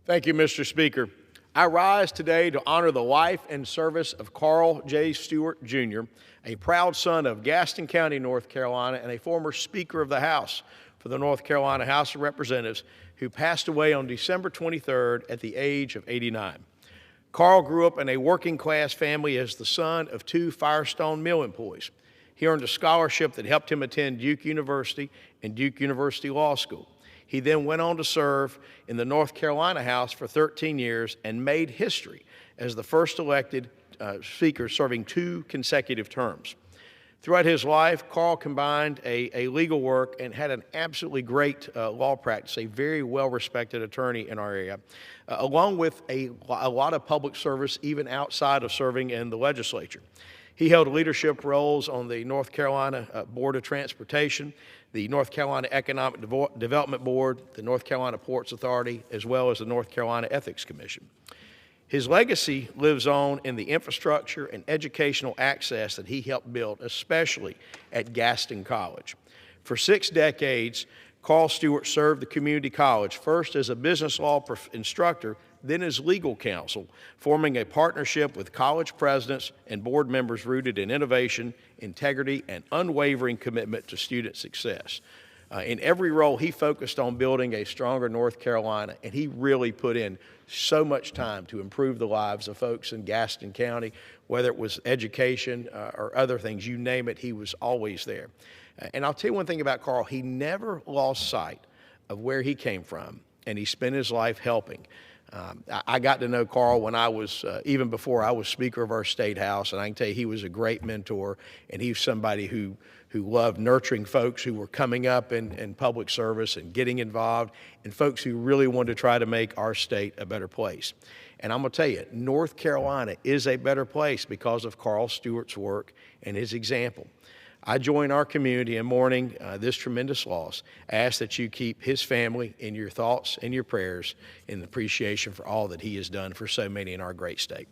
Thank you, Mr. Speaker. I rise today to honor the life and service of Carl J. Stewart, Jr., a proud son of Gaston County, North Carolina, and a former Speaker of the House for the North Carolina House of Representatives, who passed away on December 23rd at the age of 89. Carl grew up in a working-class family as the son of two Firestone Mill employees. He earned a scholarship that helped him attend Duke University and Duke University Law School. He then went on to serve in the North Carolina House for 13 years and made history as the first elected Speaker serving 2 consecutive terms. Throughout his life, Carl combined a legal work and had an absolutely great law practice, a very well-respected attorney in our area, along with a lot of public service even outside of serving in the legislature. He held leadership roles on the North Carolina Board of Transportation, the North Carolina Economic Development Board, the North Carolina Ports Authority, as well as the North Carolina Ethics Commission. His legacy lives on in the infrastructure and educational access that he helped build, especially at Gaston College. For 6 decades, Carl Stewart served the community college, first as a business law instructor, then as legal counsel, forming a partnership with college presidents and board members rooted in innovation, integrity, and unwavering commitment to student success. In every role, he focused on building a stronger North Carolina, and he really put in so much time to improve the lives of folks in Gaston County, whether it was education or other things, you name it, he was always there. And I'll tell you one thing about Carl, he never lost sight of where he came from, and he spent his life helping. I got to know Carl when I was, even before I was Speaker of our State House, and I can tell you he was a great mentor, and he was somebody who loved nurturing folks who were coming up in public service and getting involved, and folks who really wanted to try to make our state a better place. And I'm going to tell you, North Carolina is a better place because of Carl Stewart's work and his example. I join our community in mourning this tremendous loss. I ask that you keep his family in your thoughts and your prayers in appreciation for all that he has done for so many in our great state.